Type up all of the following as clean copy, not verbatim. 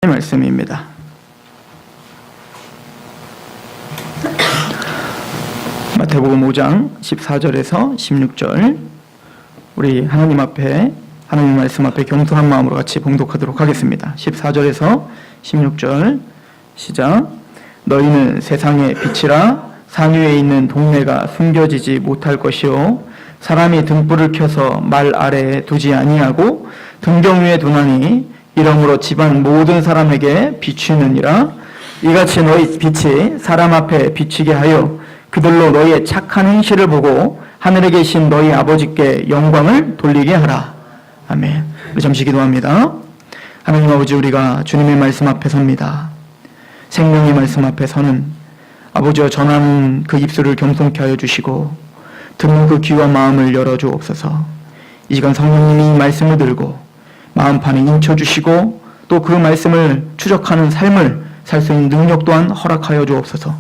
말씀입니다. 마태복음 5장 14절에서 16절 우리 하나님 말씀 앞에 겸손한 마음으로 같이 봉독하도록 하겠습니다. 14절에서 16절 시작. 너희는 세상의 빛이라 산 위에 있는 동네가 숨겨지지 못할 것이요 사람이 등불을 켜서 말 아래에 두지 아니하고 등경 위에 두나니 이러므로 집안 모든 사람에게 비추느니라. 이같이 너희 빛이 사람 앞에 비치게 하여 그들로 너희의 착한 행실을 보고 하늘에 계신 너희 아버지께 영광을 돌리게 하라. 아멘. 우리 잠시 기도합니다. 하나님 아버지, 우리가 주님의 말씀 앞에 섭니다. 생명의 말씀 앞에 서는 아버지여, 전하는 그 입술을 겸손케 하여 주시고 듣는 그 귀와 마음을 열어주옵소서. 이 시간 성령님이 말씀을 들고 마음판에 인쳐주시고 또 그 말씀을 추적하는 삶을 살 수 있는 능력 또한 허락하여 주옵소서.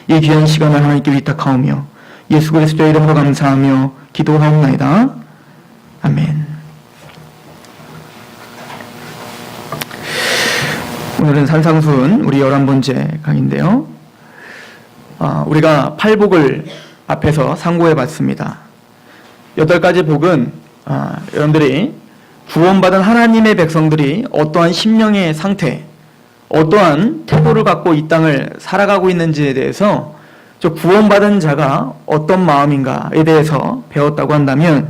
이 귀한 시간을 하나님께 위탁하오며 예수 그리스도의 이름으로 감사하며 기도하옵나이다. 아멘. 오늘은 산상순 우리 11번째 강의인데요. 우리가 8복을 앞에서 상고해 봤습니다. 8가지 복은 여러분들이 구원받은 하나님의 백성들이 어떠한 심령의 상태, 어떠한 태도를 갖고 이 땅을 살아가고 있는지에 대해서 저 구원받은 자가 어떤 마음인가에 대해서 배웠다고 한다면,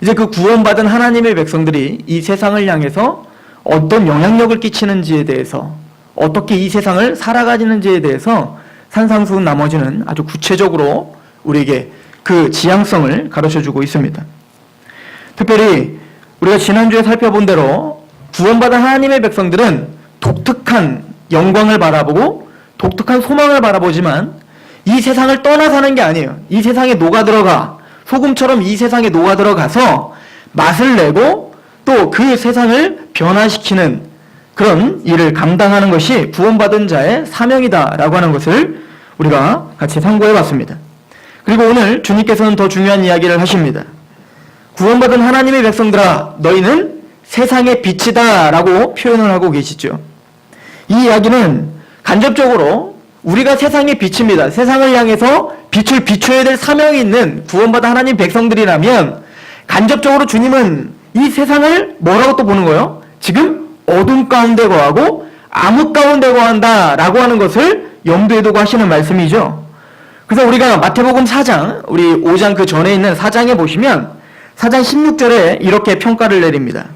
이제 그 구원받은 하나님의 백성들이 이 세상을 향해서 어떤 영향력을 끼치는지에 대해서, 어떻게 이 세상을 살아가지는지에 대해서 산상수훈 나머지는 아주 구체적으로 우리에게 그 지향성을 가르쳐주고 있습니다. 특별히 우리가 지난주에 살펴본 대로 구원받은 하나님의 백성들은 독특한 영광을 바라보고 독특한 소망을 바라보지만 이 세상을 떠나 사는 게 아니에요. 이 세상에 녹아들어가, 소금처럼 이 세상에 녹아들어가서 맛을 내고 또 그 세상을 변화시키는 그런 일을 감당하는 것이 구원받은 자의 사명이다라고 하는 것을 우리가 같이 상고해 봤습니다. 그리고 오늘 주님께서는 더 중요한 이야기를 하십니다. 구원받은 하나님의 백성들아, 너희는 세상의 빛이다 라고 표현을 하고 계시죠. 이 이야기는 간접적으로 우리가 세상의 빛입니다. 세상을 향해서 빛을 비춰야 될 사명이 있는 구원받은 하나님 백성들이라면 간접적으로 주님은 이 세상을 뭐라고 또 보는 거예요? 지금 어둠 가운데 거하고 암흑 가운데 거한다 라고 하는 것을 염두에 두고 하시는 말씀이죠. 그래서 우리가 마태복음 4장, 우리 5장 그 전에 있는 4장에 보시면 4장 16절에 이렇게 평가를 내립니다.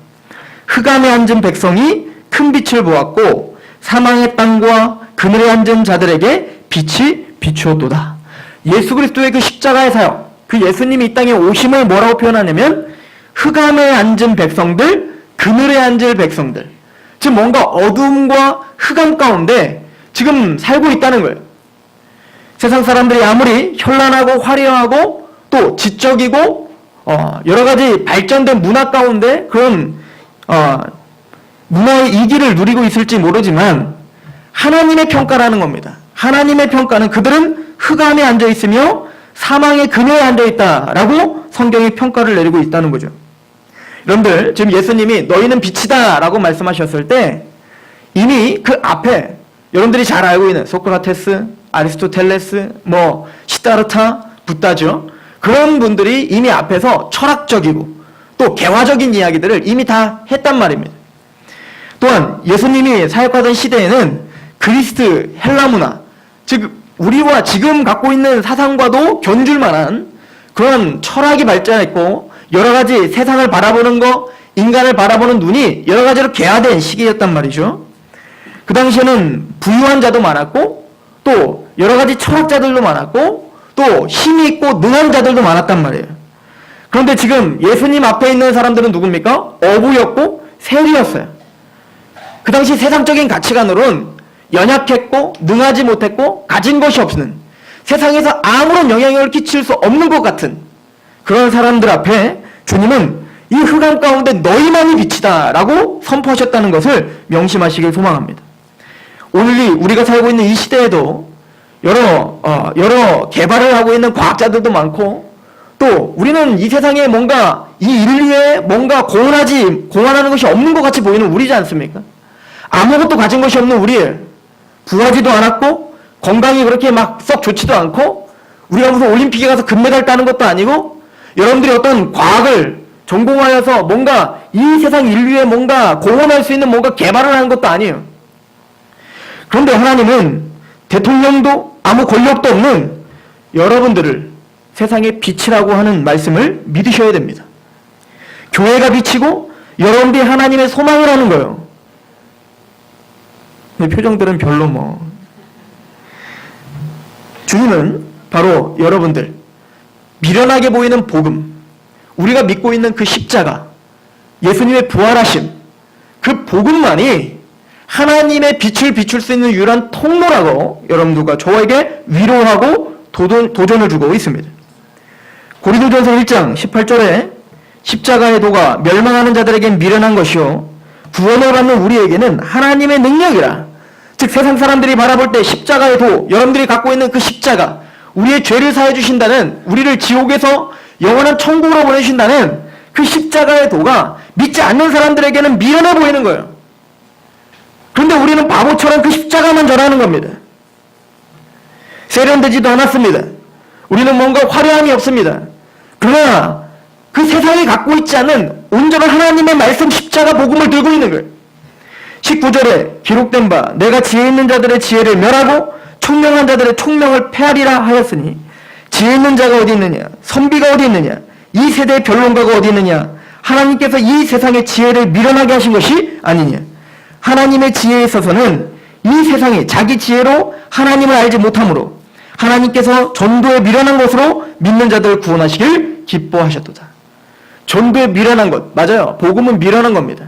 흑암에 앉은 백성이 큰 빛을 보았고 사망의 땅과 그늘에 앉은 자들에게 빛이 비추었도다. 예수 그리스도의 그 십자가의 사역, 그 예수님이 이 땅에 오심을 뭐라고 표현하냐면 흑암에 앉은 백성들, 그늘에 앉을 백성들. 지금 뭔가 어둠과 흑암 가운데 지금 살고 있다는 거예요. 세상 사람들이 아무리 현란하고 화려하고 또 지적이고 여러 가지 발전된 문화 가운데 그런 문화의 이기를 누리고 있을지 모르지만 하나님의 평가라는 겁니다. 하나님의 평가는 그들은 흑암에 앉아 있으며 사망의 그늘에 앉아 있다라고 성경이 평가를 내리고 있다는 거죠. 여러분들, 지금 예수님이 너희는 빛이다 라고 말씀하셨을 때 이미 그 앞에 여러분들이 잘 알고 있는 소크라테스, 아리스토텔레스, 시다르타, 붓다죠. 그런 분들이 이미 앞에서 철학적이고 또 개화적인 이야기들을 이미 다 했단 말입니다. 또한 예수님이 사역하던 시대에는 그리스 헬라 문화, 즉 우리와 지금 갖고 있는 사상과도 견줄 만한 그런 철학이 발전했고 여러 가지 세상을 바라보는 거, 인간을 바라보는 눈이 여러 가지로 개화된 시기였단 말이죠. 그 당시에는 부유한 자도 많았고 또 여러 가지 철학자들도 많았고 또 힘이 있고 능한 자들도 많았단 말이에요. 그런데 지금 예수님 앞에 있는 사람들은 누굽니까? 어부였고 세리였어요. 그 당시 세상적인 가치관으로는 연약했고 능하지 못했고 가진 것이 없는, 세상에서 아무런 영향력을 끼칠 수 없는 것 같은 그런 사람들 앞에 주님은 이 흑암 가운데 너희만이 빛이다 라고 선포하셨다는 것을 명심하시길 소망합니다. 오늘 우리가 살고 있는 이 시대에도 여러 개발을 하고 있는 과학자들도 많고 또 우리는 이 세상에 뭔가 이 인류에 뭔가 공헌하는 것이 없는 것 같이 보이는 우리지 않습니까? 아무것도 가진 것이 없는 우리, 부하지도 않았고 건강이 그렇게 막 썩 좋지도 않고 우리가 무슨 올림픽에 가서 금메달 따는 것도 아니고 여러분들이 어떤 과학을 전공하여서 뭔가 이 세상 인류에 뭔가 공헌할 수 있는 뭔가 개발을 하는 것도 아니에요. 그런데 하나님은 대통령도 아무 권력도 없는 여러분들을 세상의 빛이라고 하는 말씀을 믿으셔야 됩니다. 교회가 빛이고 여러분들이 하나님의 소망이라는 거예요. 표정들은 별로 뭐. 주님은 바로 여러분들, 미련하게 보이는 복음, 우리가 믿고 있는 그 십자가, 예수님의 부활하심, 그 복음만이 하나님의 빛을 비출 수 있는 유일한 통로라고 여러분들과 저에게 위로하고 도전을 주고 있습니다. 고린도전서 1장 18절에 십자가의 도가 멸망하는 자들에겐 미련한 것이요 구원을 받는 우리에게는 하나님의 능력이라. 즉 세상 사람들이 바라볼 때 십자가의 도, 여러분들이 갖고 있는 그 십자가, 우리의 죄를 사해 주신다는, 우리를 지옥에서 영원한 천국으로 보내주신다는 그 십자가의 도가 믿지 않는 사람들에게는 미련해 보이는 거예요. 그런데 우리는 바보처럼 그 십자가만 전하는 겁니다. 세련되지도 않았습니다. 우리는 뭔가 화려함이 없습니다. 그러나 그 세상이 갖고 있지 않은 온전한 하나님의 말씀 십자가 복음을 들고 있는 거예요. 19절에 기록된 바 내가 지혜 있는 자들의 지혜를 멸하고 총명한 자들의 총명을 폐하리라 하였으니 지혜 있는 자가 어디 있느냐, 선비가 어디 있느냐, 이 세대의 변론가가 어디 있느냐, 하나님께서 이 세상의 지혜를 미련하게 하신 것이 아니냐. 하나님의 지혜에 있어서는 이 세상이 자기 지혜로 하나님을 알지 못하므로 하나님께서 전도에 미련한 것으로 믿는 자들을 구원하시길 기뻐하셨도다. 전도에 미련한 것, 맞아요. 복음은 미련한 겁니다.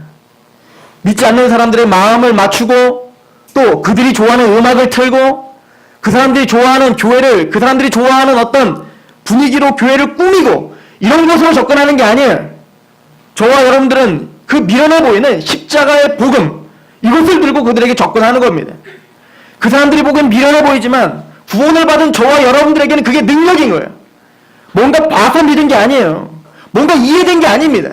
믿지 않는 사람들의 마음을 맞추고 또 그들이 좋아하는 음악을 틀고 그 사람들이 좋아하는 교회를, 그 사람들이 좋아하는 어떤 분위기로 교회를 꾸미고 이런 것으로 접근하는 게 아니에요. 저와 여러분들은 그 미련해 보이는 십자가의 복음, 이것을 들고 그들에게 접근하는 겁니다. 그 사람들이 보기엔 미련해 보이지만 구원을 받은 저와 여러분들에게는 그게 능력인 거예요. 뭔가 봐서 믿은 게 아니에요. 뭔가 이해된 게 아닙니다.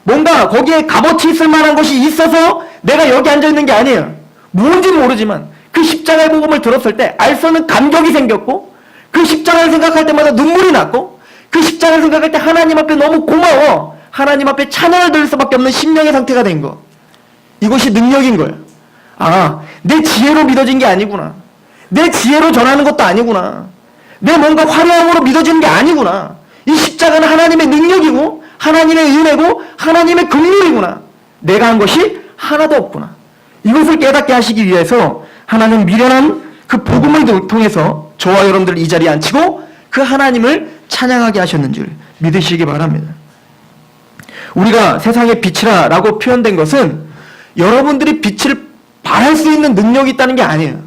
뭔가 거기에 값어치 있을 만한 것이 있어서 내가 여기 앉아있는 게 아니에요. 뭔지는 모르지만 그 십자가의 복음을 들었을 때 알 수 없는 감격이 생겼고 그 십자가를 생각할 때마다 눈물이 났고 그 십자가를 생각할 때 하나님 앞에 너무 고마워, 하나님 앞에 찬양을 드릴 수밖에 없는 심령의 상태가 된 거. 이것이 능력인 거예요. 아, 내 지혜로 믿어진 게 아니구나. 내 지혜로 전하는 것도 아니구나. 내 뭔가 화려함으로 믿어지는 게 아니구나. 이 십자가는 하나님의 능력이고 하나님의 은혜고 하나님의 긍휼이구나. 내가 한 것이 하나도 없구나. 이것을 깨닫게 하시기 위해서 하나님 미련한 그 복음을 통해서 저와 여러분들을 이 자리에 앉히고 그 하나님을 찬양하게 하셨는 줄 믿으시기 바랍니다. 우리가 세상의 빛이라 라고 표현된 것은 여러분들이 빛을 발할 수 있는 능력이 있다는 게 아니에요.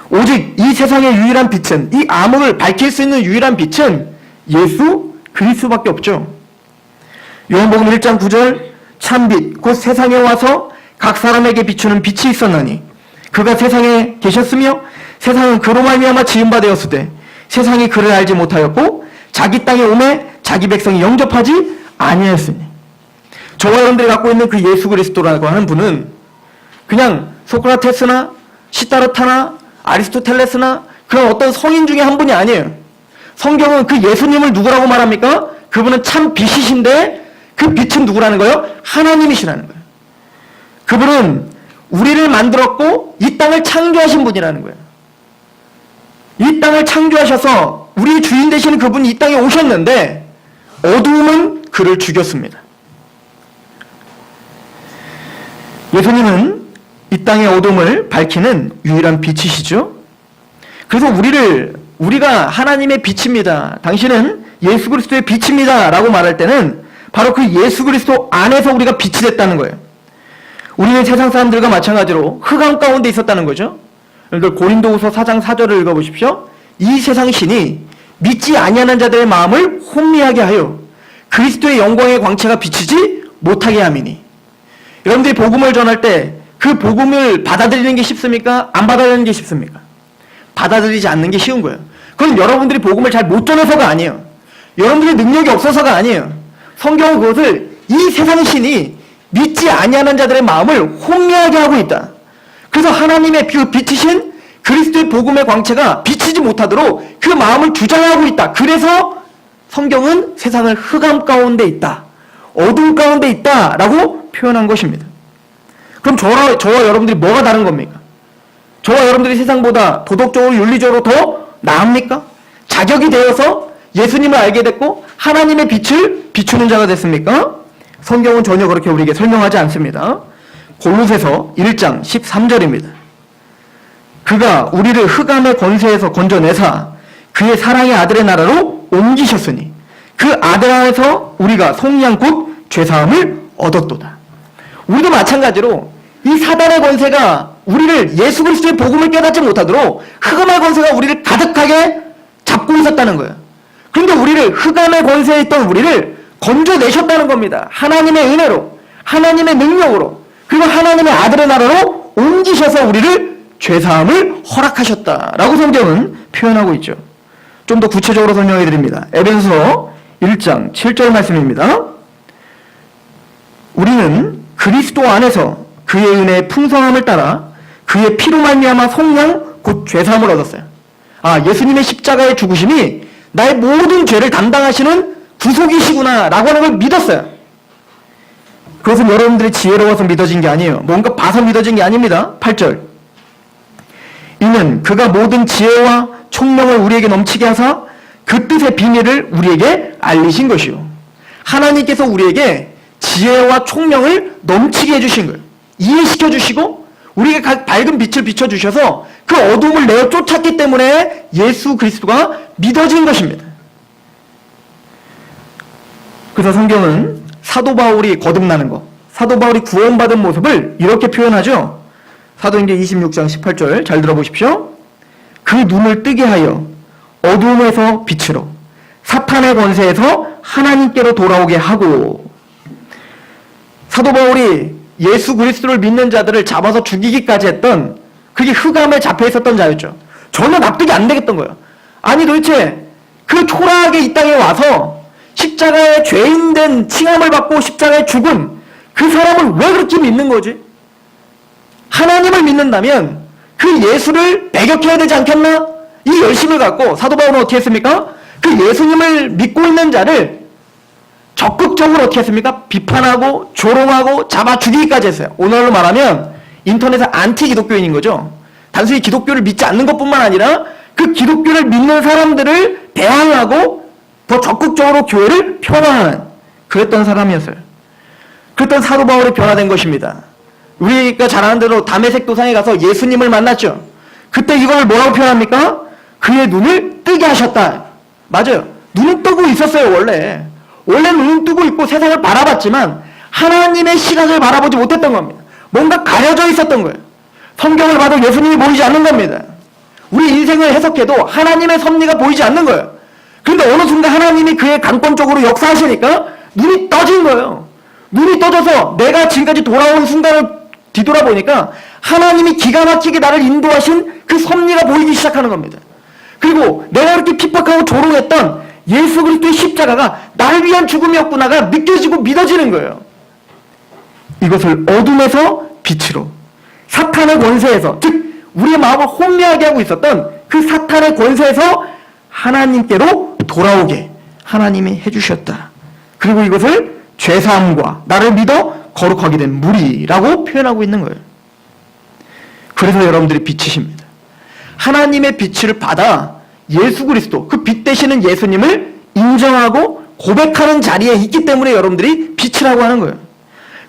오직 이 세상의 유일한 빛은, 이 암흑을 밝힐 수 있는 유일한 빛은 예수 그리스도밖에 없죠. 요한복음 1장 9절 참빛 곧 세상에 와서 각 사람에게 비추는 빛이 있었나니 그가 세상에 계셨으며 세상은 그로 말미암아 지은 바 되었으되 세상이 그를 알지 못하였고 자기 땅에 오매 자기 백성이 영접하지 아니하였으니. 저와 여러분들이 갖고 있는 그 예수 그리스도라고 하는 분은 그냥 소크라테스나 시타르타나 아리스토텔레스나 그런 어떤 성인 중에 한 분이 아니에요. 성경은 그 예수님을 누구라고 말합니까? 그분은 참 빛이신데 그 빛은 누구라는 거예요? 하나님이시라는 거예요. 그분은 우리를 만들었고 이 땅을 창조하신 분이라는 거예요. 이 땅을 창조하셔서 우리 주인 되시는 그분이 이 땅에 오셨는데 어두움은 그를 죽였습니다. 예수님은 이 땅의 어둠을 밝히는 유일한 빛이시죠. 그래서 우리가 하나님의 빛입니다, 당신은 예수 그리스도의 빛입니다 라고 말할 때는 바로 그 예수 그리스도 안에서 우리가 빛이 됐다는 거예요. 우리는 세상 사람들과 마찬가지로 흑암 가운데 있었다는 거죠. 여러분들 고린도후서 4장 4절을 읽어보십시오. 이 세상 신이 믿지 아니하는 자들의 마음을 혼미하게 하여 그리스도의 영광의 광채가 비치지 못하게 함이니. 여러분들이 복음을 전할 때 그 복음을 받아들이는 게 쉽습니까? 안 받아들이는 게 쉽습니까? 받아들이지 않는 게 쉬운 거예요. 그건 여러분들이 복음을 잘 못 전해서가 아니에요. 여러분들이 능력이 없어서가 아니에요. 성경은 그것을 이 세상 신이 믿지 아니하는 자들의 마음을 혼미하게 하고 있다. 그래서 하나님의 그 빛이신 그리스도의 복음의 광채가 비치지 못하도록 그 마음을 주장하고 있다. 그래서 성경은 세상을 흑암 가운데 있다, 어둠 가운데 있다라고 표현한 것입니다. 그럼 저와 여러분들이 뭐가 다른 겁니까? 저와 여러분들이 세상보다 도덕적으로 윤리적으로 더 나합니까? 자격이 되어서 예수님을 알게 됐고 하나님의 빛을 비추는 자가 됐습니까? 성경은 전혀 그렇게 우리에게 설명하지 않습니다. 골로새서 1장 13절입니다. 그가 우리를 흑암의 권세에서 건져내사 그의 사랑의 아들의 나라로 옮기셨으니 그 아들 안에서 우리가 속량국 죄사함을 얻었도다. 우리도 마찬가지로 이 사단의 권세가 우리를 예수 그리스도의 복음을 깨닫지 못하도록 흑암의 권세가 우리를 가득하게 잡고 있었다는 거예요. 그런데 우리를 흑암의 권세에 있던 우리를 건져내셨다는 겁니다. 하나님의 은혜로, 하나님의 능력으로, 그리고 하나님의 아들의 나라로 옮기셔서 우리를 죄사함을 허락하셨다라고 성경은 표현하고 있죠. 좀 더 구체적으로 설명해 드립니다. 에베소서 1장 7절 말씀입니다. 우리는 그리스도 안에서 그의 은혜의 풍성함을 따라 그의 피로 말미암아 속량 곧 죄사함을 얻었어요. 예수님의 십자가의 죽으심이 나의 모든 죄를 담당하시는 구속이시구나 라고 하는 걸 믿었어요. 그것은 여러분들이 지혜로워서 믿어진 게 아니에요. 뭔가 봐서 믿어진 게 아닙니다. 8절 이는 그가 모든 지혜와 총명을 우리에게 넘치게 하사 그 뜻의 비밀을 우리에게 알리신 것이요. 하나님께서 우리에게 지혜와 총명을 넘치게 해주신 거예요. 이해시켜 주시고 우리에게 밝은 빛을 비춰주셔서 그 어둠을 내어 쫓았기 때문에 예수 그리스도가 믿어진 것입니다. 그래서 성경은 사도 바울이 거듭나는 것, 사도 바울이 구원받은 모습을 이렇게 표현하죠. 사도행전 26장 18절 잘 들어보십시오. 그 눈을 뜨게 하여 어둠에서 빛으로 사탄의 권세에서 하나님께로 돌아오게 하고. 사도 바울이 예수 그리스도를 믿는 자들을 잡아서 죽이기까지 했던, 그게 흑암에 잡혀 있었던 자였죠. 전혀 납득이 안 되겠던 거예요. 아니 도대체 그 초라하게 이 땅에 와서 십자가의 죄인된 칭함을 받고 십자가에 죽은 그 사람을 왜 그렇게 믿는 거지? 하나님을 믿는다면 그 예수를 배격해야 되지 않겠나? 이 열심을 갖고 사도 바울은 어떻게 했습니까? 그 예수님을 믿고 있는 자를 적극적으로 어떻게 했습니까? 비판하고 조롱하고 잡아 죽이기까지 했어요. 오늘날로 말하면 인터넷의 안티 기독교인인 거죠. 단순히 기독교를 믿지 않는 것뿐만 아니라 그 기독교를 믿는 사람들을 대항하고 더 적극적으로 교회를 편화하는, 그랬던 사람이었어요. 그랬던 사도 바울이 변화된 것입니다. 우리가 잘 아는 대로 다메섹 도상에 가서 예수님을 만났죠. 그때 이걸 뭐라고 표현합니까? 그의 눈을 뜨게 하셨다. 맞아요. 눈은 뜨고 있었어요. 원래 눈은 뜨고 있고 세상을 바라봤지만 하나님의 시각을 바라보지 못했던 겁니다. 뭔가 가려져 있었던 거예요. 성경을 봐도 예수님이 보이지 않는 겁니다. 우리 인생을 해석해도 하나님의 섭리가 보이지 않는 거예요. 그런데 어느 순간 하나님이 그의 강권적으로 역사하시니까 눈이 떠진 거예요. 눈이 떠져서 내가 지금까지 돌아온 순간을 뒤돌아보니까 하나님이 기가 막히게 나를 인도하신 그 섭리가 보이기 시작하는 겁니다. 그리고 내가 이렇게 핍박하고 조롱했던 예수 그리스도의 십자가가 나를 위한 죽음이었구나가 느껴지고 믿어지는 거예요. 이것을 어둠에서 빛으로, 사탄의 권세에서, 즉 우리의 마음을 혼미하게 하고 있었던 그 사탄의 권세에서 하나님께로 돌아오게 하나님이 해주셨다. 그리고 이것을 죄사함과 나를 믿어 거룩하게 된 무리라고 표현하고 있는 거예요. 그래서 여러분들이 빛이십니다. 하나님의 빛을 받아 예수 그리스도, 그 빛 되시는 예수님을 인정하고 고백하는 자리에 있기 때문에 여러분들이 빛이라고 하는 거예요.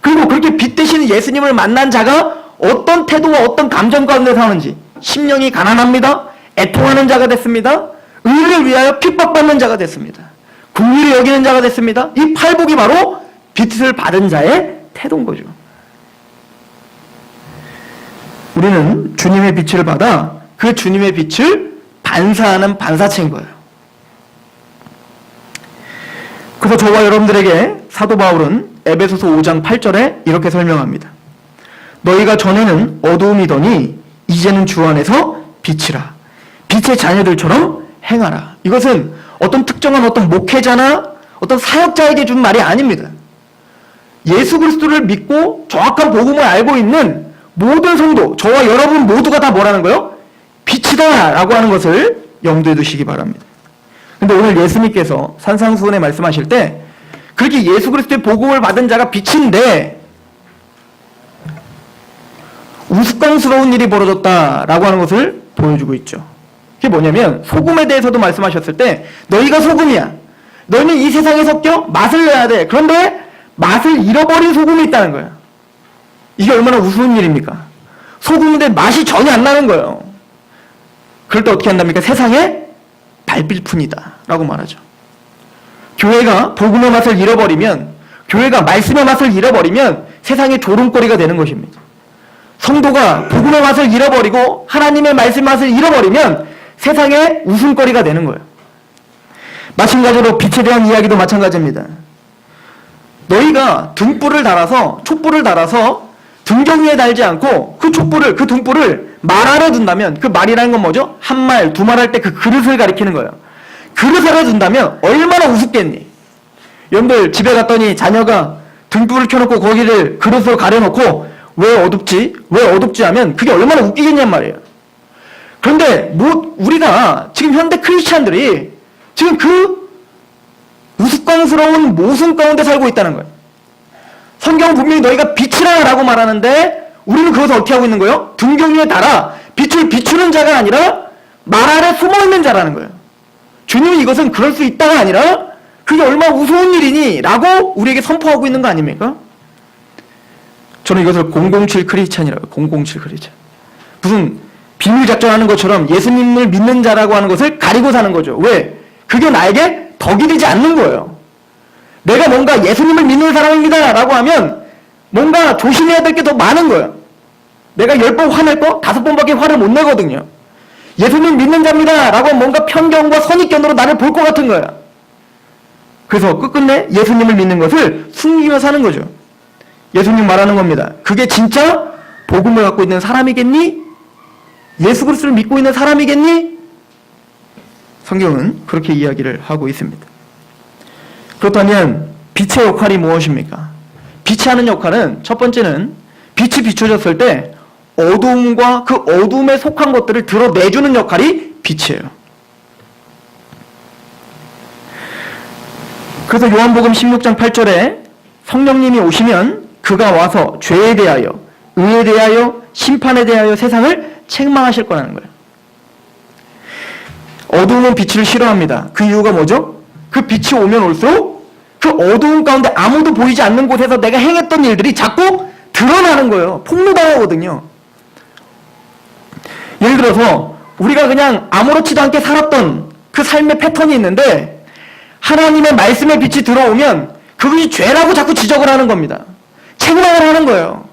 그리고 그렇게 빛 되시는 예수님을 만난 자가 어떤 태도와 어떤 감정 가운데 사는지, 심령이 가난합니다. 애통하는 자가 됐습니다. 의를 위하여 핍박받는 자가 됐습니다. 긍휼히 여기는 자가 됐습니다. 이 팔복이 바로 빛을 받은 자의 태도인 거죠. 우리는 주님의 빛을 받아 그 주님의 빛을 반사하는 반사체인 거예요. 그래서 저와 여러분들에게 사도 바울은 에베소서 5장 8절에 이렇게 설명합니다. 너희가 전에는 어두움이더니 이제는 주 안에서 빛이라. 빛의 자녀들처럼 행하라. 이것은 어떤 특정한 어떤 목회자나 어떤 사역자에게 준 말이 아닙니다. 예수 그리스도를 믿고 정확한 복음을 알고 있는 모든 성도, 저와 여러분 모두가 다 뭐라는 거요? 빛이다 라고 하는 것을 염두에 두시기 바랍니다. 근데 오늘 예수님께서 산상수훈에 말씀하실 때 그렇게 예수 그리스도의 복음을 받은 자가 빛인데 우스꽝스러운 일이 벌어졌다라고 하는 것을 보여주고 있죠. 그게 뭐냐면 소금에 대해서도 말씀하셨을 때 너희가 소금이야. 너희는 이 세상에 섞여 맛을 내야 돼. 그런데 맛을 잃어버린 소금이 있다는 거야. 이게 얼마나 우스운 일입니까? 소금인데 맛이 전혀 안 나는 거예요. 그럴 때 어떻게 한답니까? 세상에 발빌뿐이다 라고 말하죠. 교회가 복음의 맛을 잃어버리면, 교회가 말씀의 맛을 잃어버리면 세상에 조롱거리가 되는 것입니다. 성도가 복음의 맛을 잃어버리고 하나님의 말씀 맛을 잃어버리면 세상에 웃음거리가 되는 거예요. 마찬가지로 빛에 대한 이야기도 마찬가지입니다. 너희가 등불을 달아서, 촛불을 달아서 등경 위에 달지 않고 그 촛불을, 그 등불을 말 아래 둔다면, 그 말이라는 건 뭐죠? 한 말, 두 말 할 때 그 그릇을 가리키는 거예요. 그릇 아래 둔다면 얼마나 우습겠니? 여러분들 집에 갔더니 자녀가 등불을 켜놓고 거기를 그릇으로 가려놓고 왜 어둡지? 왜 어둡지 하면 그게 얼마나 웃기겠냔 말이에요. 그런데 뭐 우리가 지금 현대 크리스찬들이 지금 그 우스꽝스러운 모순 가운데 살고 있다는 거예요. 성경은 분명히 너희가 빛이라 라고 말하는데 우리는 그것을 어떻게 하고 있는 거예요? 등경 위에 달아 빛을 비추는 자가 아니라 말 아래 숨어있는 자라는 거예요. 주님이 이것은 그럴 수 있다가 아니라 그게 얼마나 우스운 일이니? 라고 우리에게 선포하고 있는 거 아닙니까? 저는 이것을 007 크리스찬이라고, 007 크리스찬. 무슨 비밀 작전하는 것처럼 예수님을 믿는 자라고 하는 것을 가리고 사는 거죠. 왜? 그게 나에게 덕이 되지 않는 거예요. 내가 뭔가 예수님을 믿는 사람입니다 라고 하면 뭔가 조심해야 될 게 더 많은 거예요. 내가 10번 화낼 거 5번밖에 화를 못 내거든요. 예수님 믿는 자입니다 라고 하면 뭔가 편견과 선입견으로 나를 볼 것 같은 거야. 그래서 끝끝내 예수님을 믿는 것을 숨기며 사는 거죠. 예수님 말하는 겁니다. 그게 진짜 복음을 갖고 있는 사람이겠니? 예수 그리스도를 믿고 있는 사람이겠니? 성경은 그렇게 이야기를 하고 있습니다. 그렇다면 빛의 역할이 무엇입니까? 빛이 하는 역할은 첫 번째는 빛이 비춰졌을 때 어두움과 그 어두움에 속한 것들을 드러내주는 역할이 빛이에요. 그래서 요한복음 16장 8절에 성령님이 오시면 그가 와서 죄에 대하여, 의에 대하여, 심판에 대하여 세상을 책망하실 거라는 거예요. 어두움은 빛을 싫어합니다. 그 이유가 뭐죠? 그 빛이 오면 올수록 그 어두움 가운데 아무도 보이지 않는 곳에서 내가 행했던 일들이 자꾸 드러나는 거예요. 폭로당하거든요. 예를 들어서 우리가 그냥 아무렇지도 않게 살았던 그 삶의 패턴이 있는데 하나님의 말씀의 빛이 들어오면 그것이 죄라고 자꾸 지적을 하는 겁니다. 책망을 하는 거예요.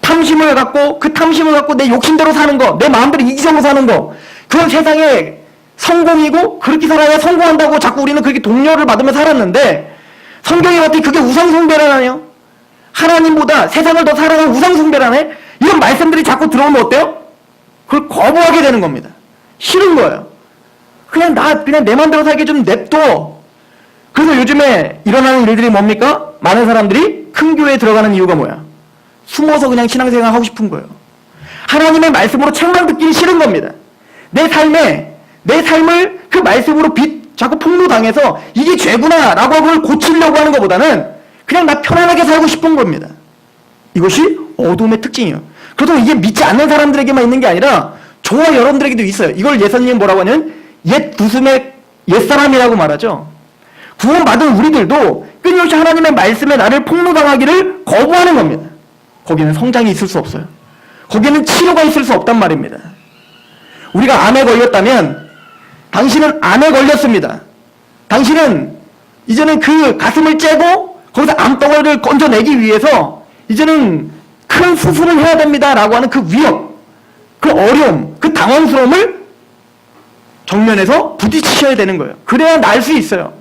탐심을 갖고 그 탐심을 갖고 내 욕심대로 사는 거, 내 마음대로 이기적으로 사는 거, 그건 세상에 성공이고 그렇게 살아야 성공한다고 자꾸 우리는 그렇게 독려를 받으며 살았는데 성경에 봤더니 그게 우상숭배라나요? 하나님보다 세상을 더 사랑하는 우상숭배라네? 이런 말씀들이 자꾸 들어오면 어때요? 그걸 거부하게 되는 겁니다. 싫은 거예요. 그냥 내 마음대로 살게 좀 냅둬. 그래서 요즘에 일어나는 일들이 뭡니까? 많은 사람들이 큰 교회에 들어가는 이유가 뭐야? 숨어서 그냥 신앙생활 하고 싶은 거예요. 하나님의 말씀으로 책망 듣기는 싫은 겁니다. 내 삶을 그 말씀으로 자꾸 폭로당해서 이게 죄구나 라고 그걸 고치려고 하는 것보다는 그냥 나 편안하게 살고 싶은 겁니다. 이것이 어둠의 특징이에요. 그래도 이게 믿지 않는 사람들에게만 있는 게 아니라 저와 여러분들에게도 있어요. 이걸 예수님 뭐라고 하냐면 옛 두숨의 옛사람이라고 말하죠. 구원받은 우리들도 끊임없이 하나님의 말씀에 나를 폭로당하기를 거부하는 겁니다. 거기는 성장이 있을 수 없어요. 거기는 치료가 있을 수 없단 말입니다. 우리가 암에 걸렸다면 당신은 암에 걸렸습니다. 당신은 이제는 그 가슴을 째고 거기서 암덩어리를 건져내기 위해서 이제는 큰 수술을 해야 됩니다 라고 하는 그 위협, 그 어려움, 그 당황스러움을 정면에서 부딪히셔야 되는 거예요. 그래야 날 수 있어요.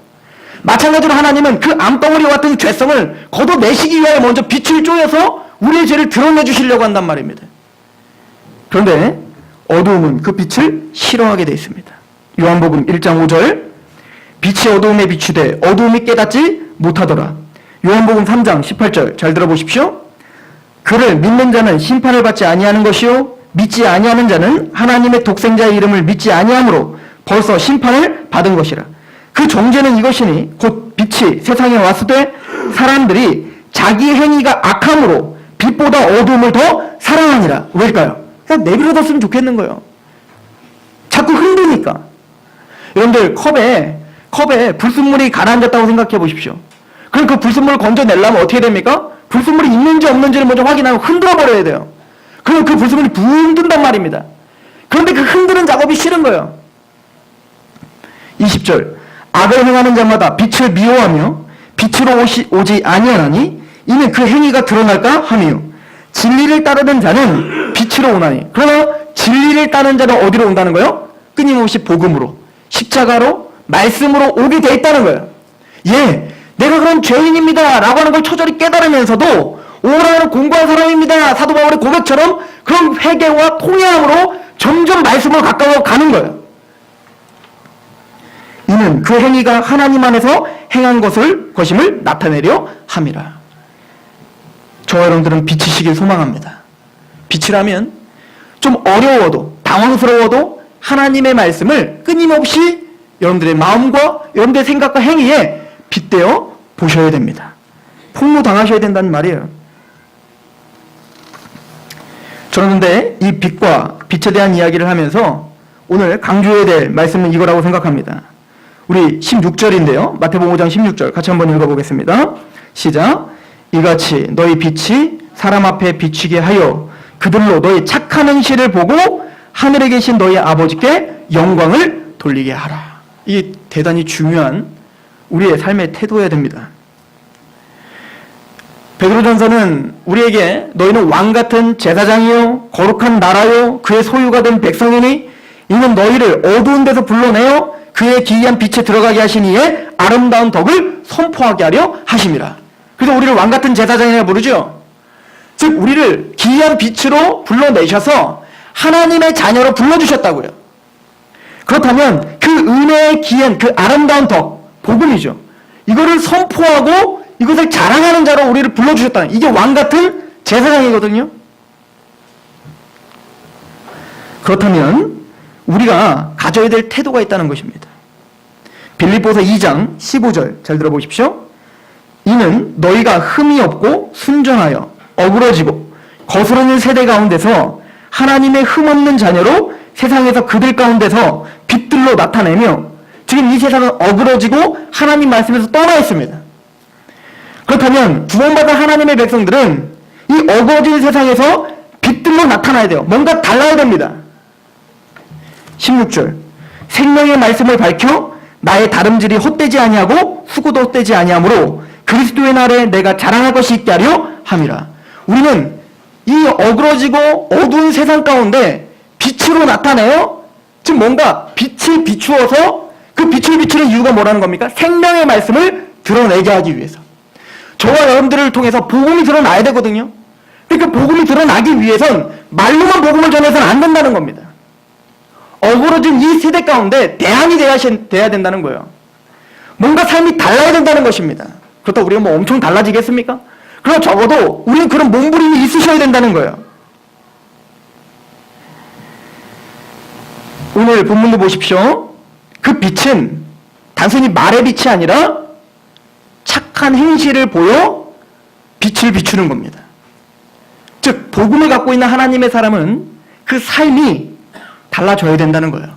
마찬가지로 하나님은 그 암덩어리와 같은 죄성을 걷어내시기 위하여 먼저 빛을 쪼여서 우리의 죄를 드러내 주시려고 한단 말입니다. 그런데 어두움은 그 빛을 싫어하게 되어 있습니다. 요한복음 1장 5절 빛이 어두움에 비추되 어두움이 깨닫지 못하더라. 요한복음 3장 18절 잘 들어보십시오. 그를 믿는 자는 심판을 받지 아니하는 것이요 믿지 아니하는 자는 하나님의 독생자의 이름을 믿지 아니하므로 벌써 심판을 받은 것이라. 그 정죄는 이것이니 곧 빛이 세상에 왔을 때 사람들이 자기 행위가 악함으로 빛보다 어두움을 더 사랑하니라. 왜일까요? 그냥 내버려뒀으면 좋겠는 거예요. 자꾸 흔드니까. 여러분들 컵에 불순물이 가라앉았다고 생각해 보십시오. 그럼 그 불순물을 건져내려면 어떻게 됩니까? 불순물이 있는지 없는지를 먼저 확인하고 흔들어 버려야 돼요. 그럼 그 불순물이 붕 뜬단 말입니다. 그런데 그 흔드는 작업이 싫은 거예요. 20절 악을 행하는 자마다 빛을 미워하며 빛으로 오지 아니하나니 이는 그 행위가 드러날까 함이요 진리를 따르는 자는 빛으로 오나니. 그러나 진리를 따르는 자는 어디로 온다는 거예요? 끊임없이 복음으로, 십자가로, 말씀으로 오게 돼 있다는 거예요. 내가 그런 죄인입니다 라고 하는 걸 처절히 깨달으면서도 오라는 공부한 사람입니다, 사도 바울의 고백처럼 그런 회개와 통회함으로 점점 말씀으로 가까워 가는 거예요. 이는 그 행위가 하나님 안에서 행한 것임을 나타내려 함이라. 저와 여러분들은 빛이시길 소망합니다. 빛이라면 좀 어려워도 당황스러워도 하나님의 말씀을 끊임없이 여러분들의 마음과 여러분들의 생각과 행위에 빗대어 보셔야 됩니다. 폭로당하셔야 된다는 말이에요. 저는 근데 이 빛과 빛에 대한 이야기를 하면서 오늘 강조해야 될 말씀은 이거라고 생각합니다. 우리 16절인데요. 마태복음 5장 16절 같이 한번 읽어보겠습니다. 시작. 이같이 너희 빛이 사람 앞에 비추게 하여 그들로 너희 착한 행실을 보고 하늘에 계신 너희 아버지께 영광을 돌리게 하라. 이게 대단히 중요한 우리의 삶의 태도여야 됩니다. 베드로전서는 우리에게 너희는 왕같은 제사장이요 거룩한 나라요 그의 소유가 된 백성이니 이는 너희를 어두운 데서 불러내어 그의 기이한 빛에 들어가게 하신 이의 아름다운 덕을 선포하게 하려 하심이라. 그래서 우리를 왕같은 제사장이라고 부르죠. 즉 우리를 기이한 빛으로 불러내셔서 하나님의 자녀로 불러주셨다고요. 그렇다면 그 은혜의 기이한 그 아름다운 덕, 복음이죠. 이거를 선포하고 이것을 자랑하는 자로 우리를 불러주셨다는, 이게 왕같은 제사장이거든요. 그렇다면 우리가 가져야 될 태도가 있다는 것입니다. 빌립보서 2장 15절 잘 들어보십시오. 이는 너희가 흠이 없고 순전하여 어그러지고 거스르는 세대 가운데서 하나님의 흠없는 자녀로 세상에서 그들 가운데서 빛들로 나타내며, 지금 이 세상은 어그러지고 하나님 말씀에서 떠나 있습니다. 그렇다면 구원받은 하나님의 백성들은 이 어그러진 세상에서 빛들로 나타나야 돼요. 뭔가 달라야 됩니다. 16절 생명의 말씀을 밝혀 나의 다름질이 헛되지 아니하고 수고도 헛되지 아니하므로 그리스도의 날에 내가 자랑할 것이 있게 하려 함이라. 우리는 이 어그러지고 어두운 세상 가운데 빛으로 나타내요. 지금 뭔가 빛을 비추어서 그 빛을 비추는 이유가 뭐라는 겁니까? 생명의 말씀을 드러내게 하기 위해서. 저와 여러분들을 통해서 복음이 드러나야 되거든요. 그러니까 복음이 드러나기 위해선 말로만 복음을 전해서는 안 된다는 겁니다. 어그러진 이 세대 가운데 대안이 돼야 된다는 거예요. 뭔가 삶이 달라야 된다는 것입니다. 그렇다고 우리가 뭐 엄청 달라지겠습니까? 그러나 적어도 우리는 그런 몸부림이 있으셔야 된다는 거예요. 오늘 본문도 보십시오. 그 빛은 단순히 말의 빛이 아니라 착한 행실을 보여 빛을 비추는 겁니다. 즉 복음을 갖고 있는 하나님의 사람은 그 삶이 달라져야 된다는 거예요.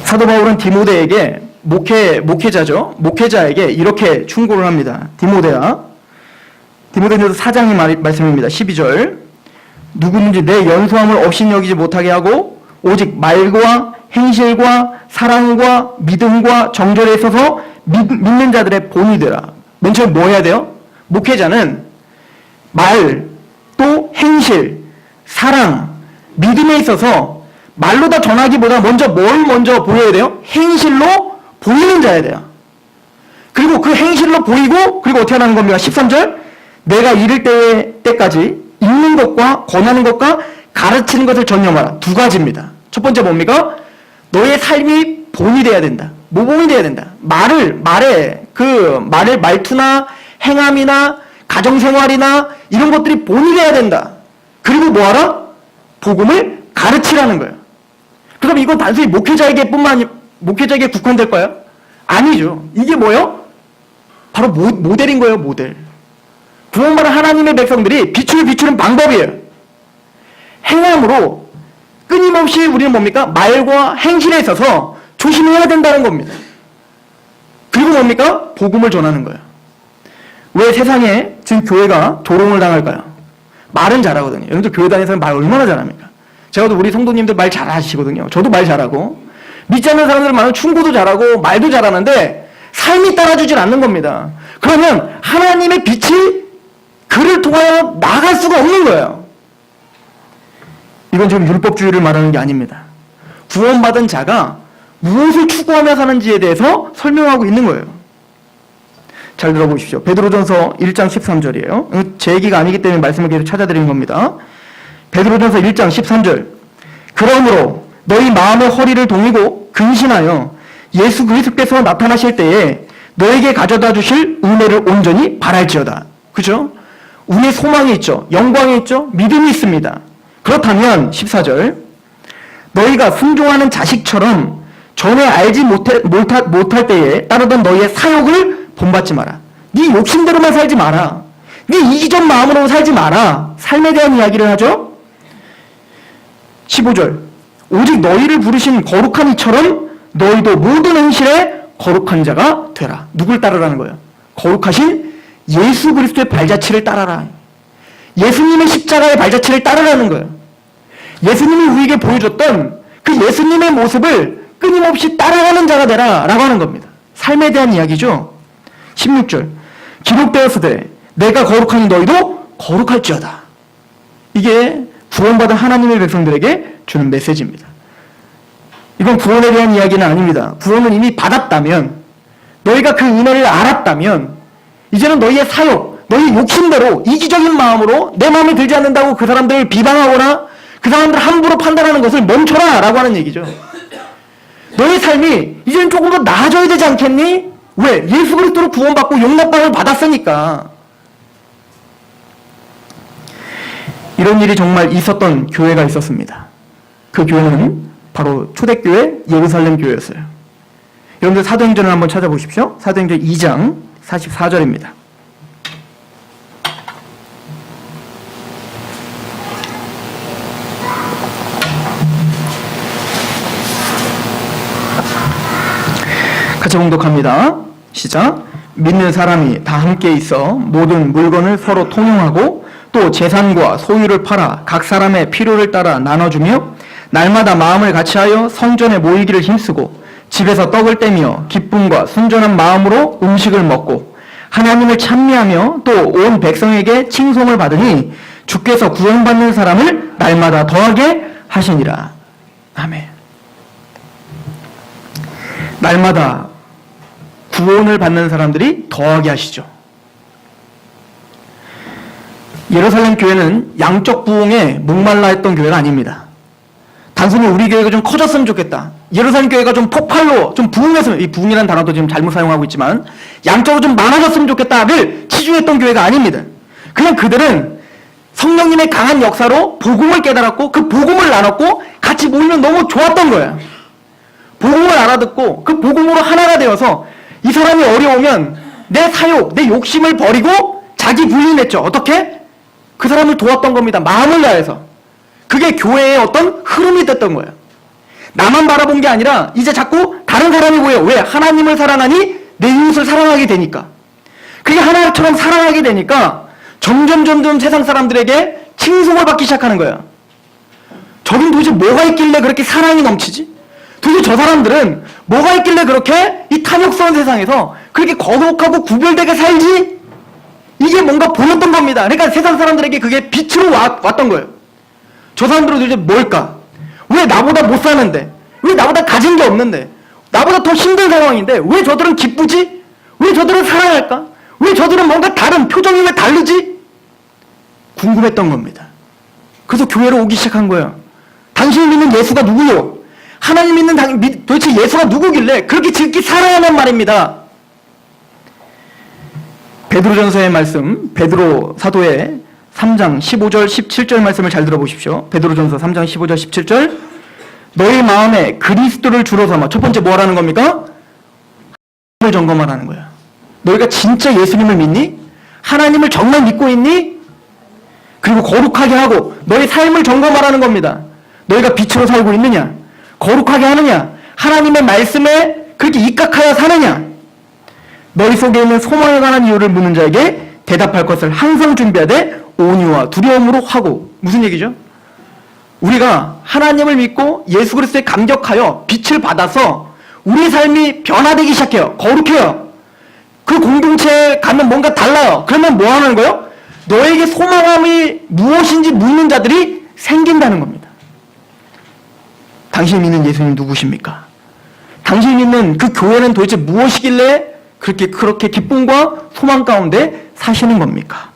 사도 바울은 디모데에게 목회자에게 이렇게 충고를 합니다. 디모데야, 디모데전서 4장의 말씀입니다. 12절 누구든지 내 연소함을 없이 여기지 못하게 하고 오직 말과 행실과 사랑과 믿음과 정절에 있어서 믿는 자들의 본이 되라. 맨 처음에 뭐 해야 돼요? 목회자는 말, 또 행실, 사랑, 믿음에 있어서 말로 다 전하기보다 뭘 먼저 보여야 돼요? 행실로 보이는 자야 돼요. 그리고 그 행실로 보이고, 그리고 어떻게 하는 겁니까? 13절 내가 이를 때까지 읽는 것과 권하는 것과 가르치는 것을 전념하라. 두 가지입니다. 첫 번째 뭡니까? 너의 삶이 본이 돼야 된다. 모범이 돼야 된다. 말의 말투나 행함이나 가정생활이나 이런 것들이 본이 돼야 된다. 그리고 뭐하라? 복음을 가르치라는 거예요. 그럼 이건 단순히 목회자에게 국한될까요? 아니죠. 이게 뭐예요? 바로 모델인 거예요, 모델. 구원받은 하나님의 백성들이 빛을 비추는 방법이에요. 행함으로 끊임없이 우리는 뭡니까? 말과 행실에 있어서 조심해야 된다는 겁니다. 그리고 뭡니까? 복음을 전하는 거예요. 왜 세상에 지금 교회가 조롱을 당할까요? 말은 잘하거든요. 여러분들 교회 다니는 사람 말 얼마나 잘합니까? 제가도 우리 성도님들 말 잘하시거든요. 저도 말 잘하고. 믿지 않는 사람들 말은 충고도 잘하고 말도 잘하는데 삶이 따라주질 않는 겁니다. 그러면 하나님의 빛이 그를 통하여 나갈 수가 없는 거예요. 이건 지금 율법주의를 말하는 게 아닙니다. 구원받은 자가 무엇을 추구하며 사는지에 대해서 설명하고 있는 거예요. 잘 들어보십시오. 베드로전서 1장 13절이에요. 제 얘기가 아니기 때문에 말씀을 계속 찾아드리는 겁니다. 베드로전서 1장 13절. 그러므로 너희 마음의 허리를 동이고 근신하여 예수 그리스도께서 나타나실 때에 너에게 가져다 주실 은혜를 온전히 바랄지어다. 그죠? 우리의 소망이 있죠. 영광이 있죠. 믿음이 있습니다. 그렇다면 14절. 너희가 순종하는 자식처럼 전에 알지 못할 때에 따르던 너희의 사욕을 본받지 마라. 네 욕심대로만 살지 마라. 네 이기적 마음으로 살지 마라. 삶에 대한 이야기를 하죠. 15절. 오직 너희를 부르신 거룩한 이처럼 너희도 모든 행실에 거룩한 자가 되라. 누굴 따르라는 거예요? 거룩하신 예수 그리스도의 발자취를 따라라. 예수님의 십자가의 발자취를 따르라는 거예요. 예수님이 우리에게 보여줬던 그 예수님의 모습을 끊임없이 따라가는 자가 되라 라고 하는 겁니다. 삶에 대한 이야기죠. 16절. 기록되었으되 내가 거룩하니 너희도 거룩할지어다. 이게 구원받은 하나님의 백성들에게 주는 메시지입니다. 이건 구원에 대한 이야기는 아닙니다. 구원은 이미 받았다면, 너희가 그 은혜를 알았다면 이제는 너희의 사욕, 너희 욕심대로 이기적인 마음으로 내 마음에 들지 않는다고 그 사람들을 비방하거나 그 사람들 함부로 판단하는 것을 멈춰라 라고 하는 얘기죠. 너의 삶이 이제는 조금 더 나아져야 되지 않겠니? 왜? 예수 그리스도로 구원받고 용납감을 받았으니까. 이런 일이 정말 있었던 교회가 있었습니다. 그 교회는 바로 초대교회 예루살렘 교회였어요. 여러분들 사도행전을 한번 찾아보십시오. 사도행전 2장 44절입니다. 같이 봉독합니다. 시작. 믿는 사람이 다 함께 있어 모든 물건을 서로 통용하고 또 재산과 소유를 팔아 각 사람의 필요를 따라 나눠주며 날마다 마음을 같이하여 성전에 모이기를 힘쓰고 집에서 떡을 떼며 기쁨과 순전한 마음으로 음식을 먹고 하나님을 찬미하며 또 온 백성에게 칭송을 받으니 주께서 구원받는 사람을 날마다 더하게 하시니라. 아멘. 날마다 구원을 받는 사람들이 더하게 하시죠. 예루살렘 교회는 양적 부흥에 목말라 했던 교회가 아닙니다. 단순히 우리 교회가 좀 커졌으면 좋겠다. 예루살렘 교회가 좀 폭발로 좀 부흥했으면, 이 부흥이라는 단어도 지금 잘못 사용하고 있지만 양적으로 좀 많아졌으면 좋겠다를 치중했던 교회가 아닙니다. 그냥 그들은 성령님의 강한 역사로 복음을 깨달았고 그 복음을 나눴고 같이 모이면 너무 좋았던 거예요. 복음을 알아듣고 그 복음으로 하나가 되어서 이 사람이 어려우면 내 사욕, 내 욕심을 버리고 자기 부인했죠. 어떻게? 그 사람을 도왔던 겁니다. 마음을 다해서. 그게 교회의 어떤 흐름이 됐던 거예요. 나만 바라본 게 아니라 이제 자꾸 다른 사람이 보여요. 왜? 하나님을 사랑하니 내 이웃을 사랑하게 되니까. 그게 하나처럼 사랑하게 되니까 점점 세상 사람들에게 칭송을 받기 시작하는 거예요. 저긴 도대체 뭐가 있길래 그렇게 사랑이 넘치지? 도대체 저 사람들은 뭐가 있길래 그렇게 이 탐욕스러운 세상에서 그렇게 거룩하고 구별되게 살지? 이게 뭔가 보였던 겁니다. 그러니까 세상 사람들에게 그게 빛으로 왔던 거예요. 저 사람들은 도대체 뭘까? 왜 나보다 못 사는데? 왜 나보다 가진 게 없는데? 나보다 더 힘든 상황인데 왜 저들은 기쁘지? 왜 저들은 사랑할까? 왜 저들은 뭔가 다른 표정이 왜 다르지? 궁금했던 겁니다. 그래서 교회로 오기 시작한 거예요. 당신이 믿는 예수가 누구요? 하나님 믿는 도대체 예수가 누구길래 그렇게 지극히 사랑하는 말입니다. 베드로전서의 말씀, 베드로 사도의 3장 15절 17절 말씀을 잘 들어보십시오. 베드로전서 3장 15절 17절. 너희 마음에 그리스도를 주로 삼아. 첫 번째 뭐 하라는 겁니까? 하나님을 점검하라는 거야. 너희가 진짜 예수님을 믿니? 하나님을 정말 믿고 있니? 그리고 거룩하게 하고 너희 삶을 점검하라는 겁니다. 너희가 빛으로 살고 있느냐? 거룩하게 하느냐? 하나님의 말씀에 그렇게 입각하여 사느냐? 너희 속에 있는 소망에 관한 이유를 묻는 자에게 대답할 것을 항상 준비하되 온유와 두려움으로 하고. 무슨 얘기죠? 우리가 하나님을 믿고 예수 그리스도에 감격하여 빛을 받아서 우리 삶이 변화되기 시작해요. 거룩해요. 그 공동체에 가면 뭔가 달라요. 그러면 뭐 하는 거예요? 너에게 소망함이 무엇인지 묻는 자들이 생긴다는 겁니다. 당신이 믿는 예수님 누구십니까? 당신이 믿는 그 교회는 도대체 무엇이길래 그렇게 기쁨과 소망 가운데 사시는 겁니까?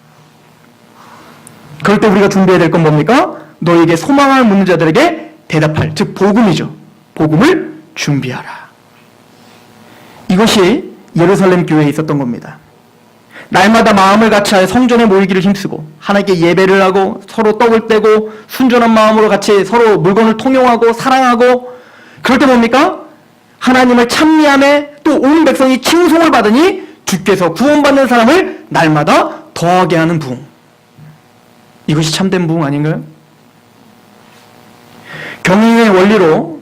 그럴 때 우리가 준비해야 될 건 뭡니까? 너에게 소망을 묻는 자들에게 대답할, 즉 복음이죠. 복음을 준비하라. 이것이 예루살렘 교회에 있었던 겁니다. 날마다 마음을 같이하여 성전에 모이기를 힘쓰고 하나님께 예배를 하고 서로 떡을 떼고 순전한 마음으로 같이 서로 물건을 통용하고 사랑하고. 그럴 때 뭡니까? 하나님을 찬미하며 또 온 백성이 칭송을 받으니 주께서 구원받는 사람을 날마다 더하게 하는 부흥. 이것이 참된 부흥 아닌가요? 경영의 원리로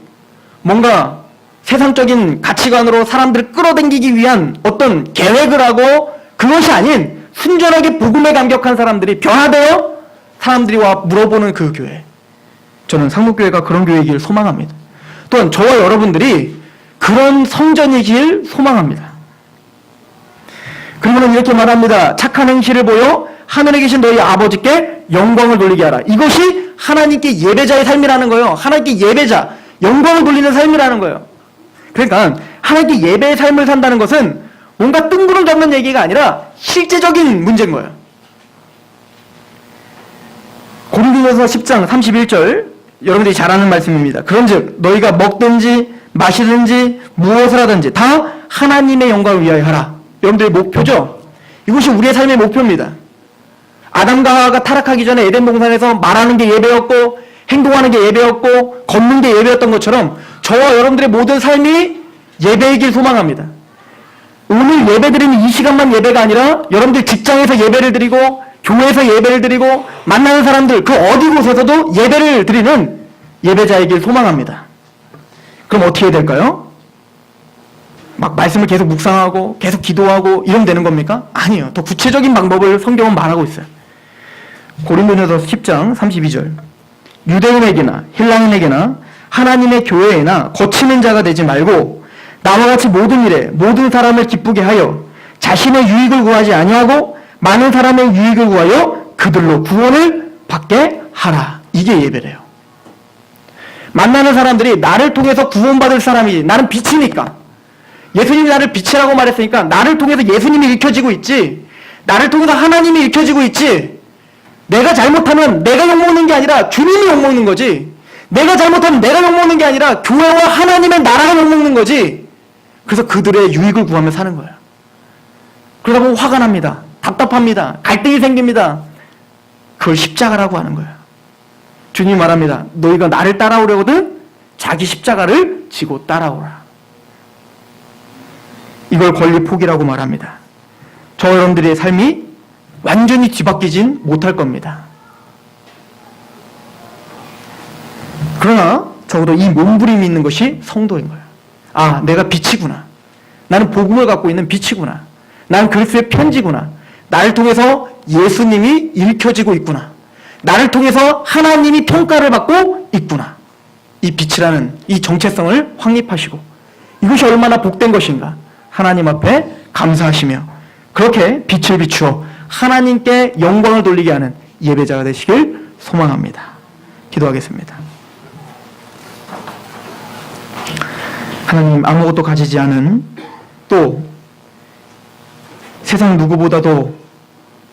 뭔가 세상적인 가치관으로 사람들을 끌어당기기 위한 어떤 계획을 하고 그것이 아닌 순전하게 복음에 감격한 사람들이 변화되어 사람들이 와 물어보는 그 교회. 저는 상록교회가 그런 교회이길 소망합니다. 또한 저와 여러분들이 그런 성전이길 소망합니다. 그리고는 이렇게 말합니다. 착한 행실을 보여 하늘에 계신 너희 아버지께 영광을 돌리게 하라. 이것이 하나님께 예배자의 삶이라는 거예요. 하나님께 예배자, 영광을 돌리는 삶이라는 거예요. 그러니까 하나님께 예배의 삶을 산다는 것은 뭔가 뜬구름 잡는 얘기가 아니라 실제적인 문제인 거예요. 고린도전서 10장 31절 여러분들이 잘 아는 말씀입니다. 그런즉 너희가 먹든지 마시든지 무엇을 하든지 다 하나님의 영광을 위하여 하라. 여러분들의 목표죠? 이것이 우리의 삶의 목표입니다. 아담과 하와가 타락하기 전에 에덴 동산에서 말하는 게 예배였고 행동하는 게 예배였고 걷는 게 예배였던 것처럼 저와 여러분들의 모든 삶이 예배이길 소망합니다. 오늘 예배드리는 이 시간만 예배가 아니라 여러분들 직장에서 예배를 드리고 교회에서 예배를 드리고 만나는 사람들 그 어디 곳에서도 예배를 드리는 예배자이길 소망합니다. 그럼 어떻게 해야 될까요? 막 말씀을 계속 묵상하고 계속 기도하고 이러면 되는 겁니까? 아니요. 더 구체적인 방법을 성경은 말하고 있어요. 고린도전서 10장 32절 유대인에게나 헬라인에게나 하나님의 교회에나 거치는 자가 되지 말고 나와 같이 모든 일에 모든 사람을 기쁘게 하여 자신의 유익을 구하지 아니하고 많은 사람의 유익을 구하여 그들로 구원을 받게 하라. 이게 예배래요. 만나는 사람들이 나를 통해서 구원받을 사람이 나는 빛이니까 예수님이 나를 빛이라고 말했으니까 나를 통해서 예수님이 읽혀지고 있지 나를 통해서 하나님이 읽혀지고 있지 내가 잘못하면 내가 욕먹는 게 아니라 주님이 욕먹는 거지 내가 잘못하면 내가 욕먹는 게 아니라 교회와 하나님의 나라가 욕먹는 거지. 그래서 그들의 유익을 구하며 사는 거예요. 그러다 보면 화가 납니다. 답답합니다. 갈등이 생깁니다. 그걸 십자가라고 하는 거예요. 주님이 말합니다. 너희가 나를 따라오려거든 자기 십자가를 지고 따라오라. 이걸 권리 포기라고 말합니다. 저 여러분들의 삶이 완전히 뒤바뀌진 못할 겁니다. 그러나 적어도 이 몸부림이 있는 것이 성도인 거예요. 아, 내가 빛이구나. 나는 복음을 갖고 있는 빛이구나. 나는 그리스도의 편지구나. 나를 통해서 예수님이 읽혀지고 있구나. 나를 통해서 하나님이 평가를 받고 있구나. 이 빛이라는 이 정체성을 확립하시고 이것이 얼마나 복된 것인가. 하나님 앞에 감사하시며 그렇게 빛을 비추어 하나님께 영광을 돌리게 하는 예배자가 되시길 소망합니다. 기도하겠습니다. 하나님, 아무것도 가지지 않은 또 세상 누구보다도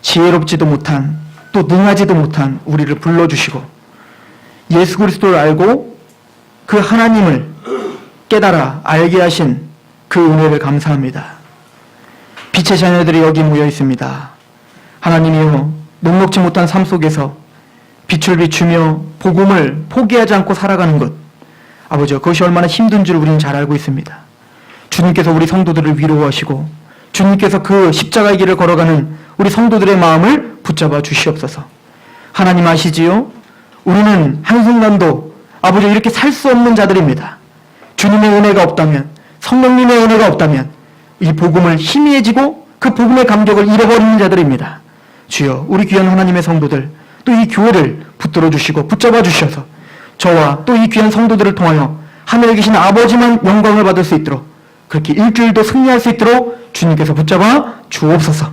지혜롭지도 못한 또 능하지도 못한 우리를 불러주시고 예수 그리스도를 알고 그 하나님을 깨달아 알게 하신 그 은혜를 감사합니다. 빛의 자녀들이 여기 모여 있습니다. 하나님이여, 녹록지 못한 삶 속에서 빛을 비추며 복음을 포기하지 않고 살아가는 것, 아버지, 그것이 얼마나 힘든 줄 우리는 잘 알고 있습니다. 주님께서 우리 성도들을 위로하시고 주님께서 그 십자가의 길을 걸어가는 우리 성도들의 마음을 붙잡아 주시옵소서. 하나님 아시지요? 우리는 한순간도 아버지 이렇게 살 수 없는 자들입니다. 주님의 은혜가 없다면, 성령님의 은혜가 없다면 이 복음을 희미해지고 그 복음의 감격을 잃어버리는 자들입니다. 주여, 우리 귀한 하나님의 성도들, 또 이 교회를 붙들어 주시고 붙잡아 주셔서 저와 또 이 귀한 성도들을 통하여 하늘에 계신 아버지만 영광을 받을 수 있도록, 그렇게 일주일도 승리할 수 있도록 주님께서 붙잡아 주옵소서.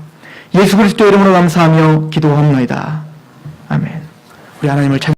예수 그리스도 이름으로 감사하며 기도합니다. 아멘. 우리 하나님을 찬